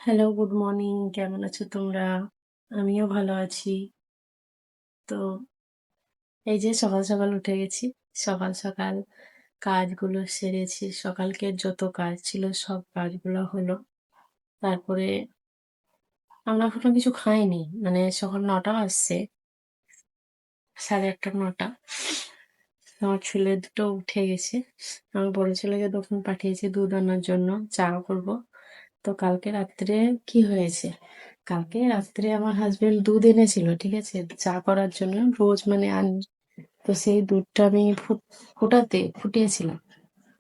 Hello, good morning. কেমন আছো তোমরা? আমিও ভালো আছি। তো এই যে সকাল, সকাল উঠে গেছি। সকাল, সকাল কাজগুলো সেরেছি। সকালকের যত কাজ ছিল সব কাজগুলো হলো। তারপরে আমরা এখনো কিছু খাইনি। মানে সকাল ৯টা বাজছে। 8:30 ৯টা। আমার ছেলে দুটো উঠে গেছে। আমার বড় ছেলেকে তখন পাঠিয়েছি দুধ আনার জন্য, চা করব। তো কালকে রাত্রে কি হয়েছে? কালকে রাত্রে আমার হাসবেন্ড দুধ এনেছিল, ঠিক আছে? চা করার জন্য রোজ মানে তো সেই দুধটা আমি ফুটিয়েছিলাম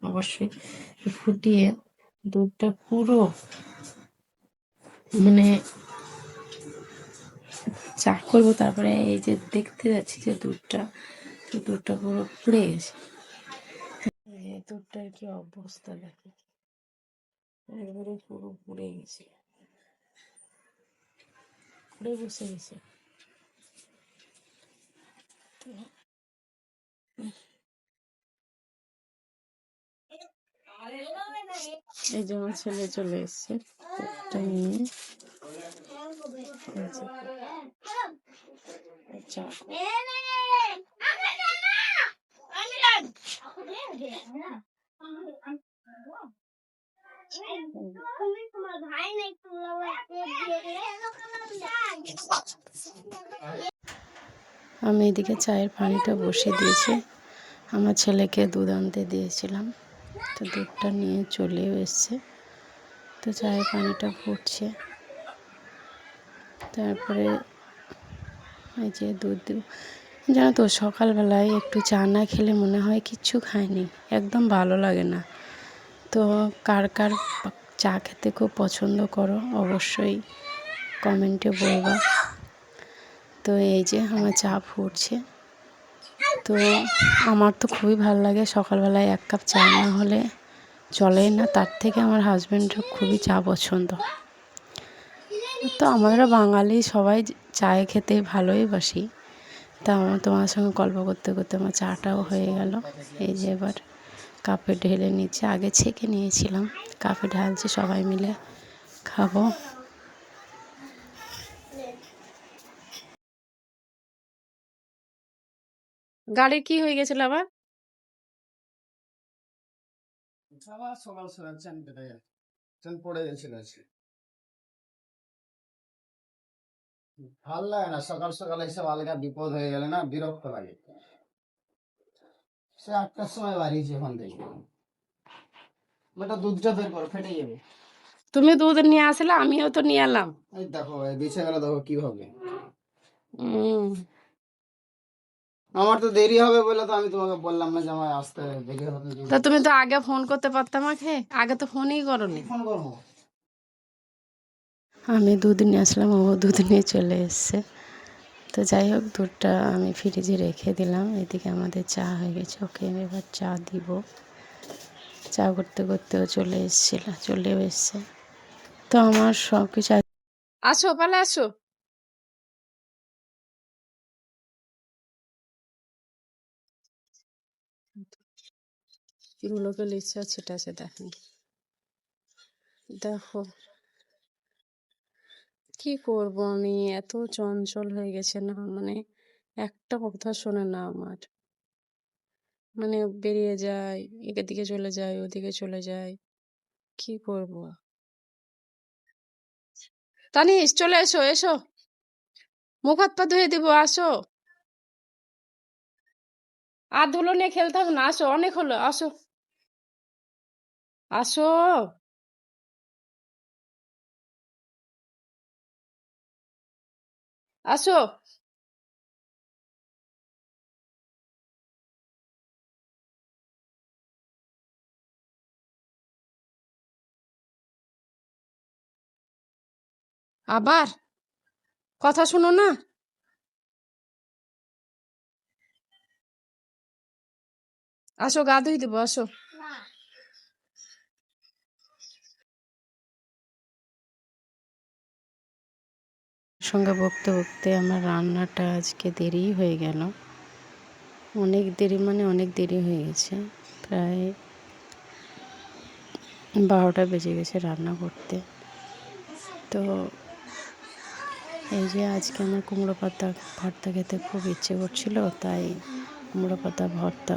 অবশ্যই। ফুটিয়ে দুধটা পুরো মানে চা করবো, তারপরে এই যে দেখতে যাচ্ছি যে দুধটা পুরো পুড়ে গেছে। এই দুধটার কি অবস্থা দেখো, একবারে পুরো পুড়ে গেছে, পুড়ে বসে গেছে। এই যে আমার ছেলে চলে এসছে দুধটা নিয়ে। এই যে চা আমি এদিকে চায়ের পানিটা বসিয়ে দিয়েছি। আমার ছেলেকে দুধ আনতে দিয়েছিলাম, তো দুধটা নিয়ে চলেও এসছে। তো চায়ের পানিটা ফুটছে। তারপরে এই যে দুধ, জানো তো সকালবেলায় একটু চা না খেলে মনে হয় কিচ্ছু খায়নি, একদম ভালো লাগে না। তো কার কার চা খেতে খুব পছন্দ করো অবশ্যই কমেন্টে বলবা। তো এই যে আমার চা ফুটছে। তো আমার তো খুবই ভালো লাগে সকালবেলায় এক কাপ চা না হলে চলেই না। তার থেকে আমার হাজব্যান্ডের খুবই চা পছন্দ। তো আমরা বাঙালি সবাই চায় খেতে ভালোই বাসি। তা আমার তোমার সঙ্গে গল্প করতে করতে আমার চাটাও হয়ে গেল। এই যে এবার কাপে ঢেলে নিচ্ছে, আগে ছেঁকে নিয়েছিলাম, কাপে ঢালছি, সবাই মিলে খাবো। গাড়ির কি হয়ে গেছিল আবার? সকাল সকাল চেন পড়ে গেছিল আজকে। ভাল লাগে না সকাল সকাল এইসব আলগা বিপদ হয়ে গেলে না বিরক্ত লাগে। সে 8টার সময় বাড়িয়েছি ওখান থেকে। বেটা দুধটা বের করো, ফেটে যাবে। তুমি দুধ নিয়ে আসলে আমিও তো নিয়ে এলাম। এই দেখো এই বিছে গেল, দেখো কি হবে। আমার তো দেরি হবে বলে তো আমি তোমাকে বললাম না যে আমার আসতে দেরি হবে। তা তুমি তো আগে ফোন করতে পারতাম আমাকে, আগে তো ফোনই করনি। ফোন করবো। আমি দুধ নিয়ে আসলাম, ও দুধ নিয়ে চলে এসছে। তো যাই হোক, দুধটা আমি ফ্রিজে রেখে দিলাম। এদিকে আমাদের চা হয়ে গেছে, ওকে এবার চা দিব। চা করতে করতেও চলেও এসছে। তো আমার সব কিছু আসো, পালে আসো। চুলগুলোকে লিখছে আর ছিটাছে, দেখেন, দেখো কি করব আমি, এত চঞ্চল হয়ে গেছে না, মানে একটা কথা শোনে না আমার, মানে বেরিয়ে যায়, এদিকে চলে যায়, ওদিকে চলে যায়, কি করব। তানিশ, চলে এসো, এসো, মুখ হাত পা ধুয়ে দিব, আসো। আর ধুলো নিয়ে খেলতে হবে না, আসো, অনেক হলো, আসো, আসো। আসো। আবার কথা শুনো না। আসো, গা ধুই দেবো, আসো। সঙ্গে বকতে বকতে আমার রান্নাটা আজকে দেরি হয়ে গেল, অনেক দেরি, মানে অনেক দেরি হয়ে গেছে, প্রায় 12টা বেজে গেছে রান্না করতে। তো এই যে আজকে আমার কুমড়ো পাতা ভর্তা খেতে খুব ইচ্ছে করছিল, তাই কুমড়ো পাতা ভর্তা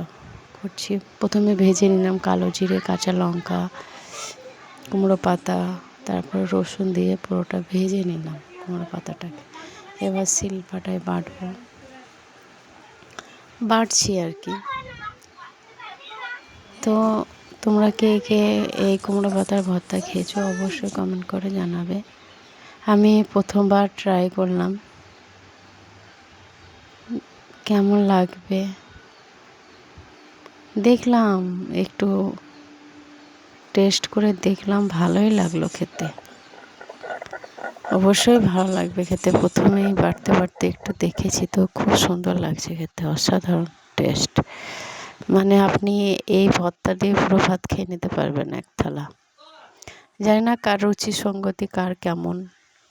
করছি। প্রথমে ভেজে নিলাম কালো জিরে, কাঁচা লঙ্কা, কুমড়ো পাতা, তারপর রসুন দিয়ে পুরোটা ভেজে নিলাম কুমড়ো পাতাটাকে। এবার শিলপাটায় বাটছি আর কি। তো তোমরা কে কে এই কুমড়ো পাতার ভর্তা খেয়েছো অবশ্যই কমেন্ট করে জানাবে। আমি প্রথমবার ট্রাই করলাম, কেমন লাগবে দেখলাম, একটু টেস্ট করে দেখলাম, ভালোই লাগলো খেতে। অবশ্যই ভালো লাগবে খেতে। প্রথমেই বাড়তে বাড়তে একটু দেখেছি, তো খুব সুন্দর লাগছে খেতে, অসাধারণ টেস্ট। মানে আপনি এই ভর্তা দিয়ে পুরো ভাত খেয়ে নিতে পারবেন এক থালা। জানি না কার রুচি সঙ্গতি কার কেমন,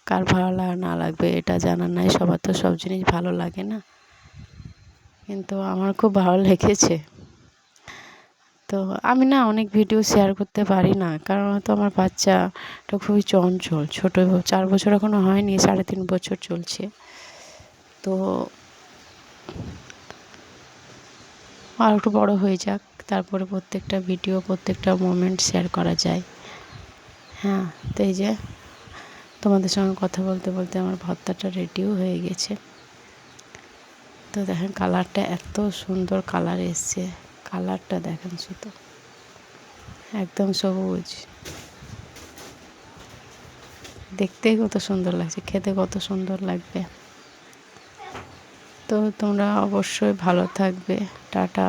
কার ভালো না লাগবে এটা জানা নাই, সবার তো সব জিনিস ভালো লাগে না, কিন্তু আমার খুব ভালো লেগেছে। তো আমি না অনেক ভিডিও শেয়ার করতে পারি না, কারণ হয়তো আমার বাচ্চাটা খুবই চঞ্চল, ছোটো, 4 বছর এখনও হয়নি, 3.5 বছর চলছে। তো আর একটু বড় হয়ে যাক, তারপরে প্রত্যেকটা ভিডিও, প্রত্যেকটা মোমেন্ট শেয়ার করা যায়। হ্যাঁ, তো এই যে তোমাদের সঙ্গে কথা বলতে বলতে আমার ভর্তাটা রেডিও হয়ে গেছে। তো দেখেন কালারটা এত সুন্দর কালার এসছে, কালারটা দেখেন শুধু, একদম সবুজ, দেখতেই কত সুন্দর লাগছে, খেতে কত সুন্দর লাগবে। তো তোমরা অবশ্যই ভালো থাকবে। টাটা।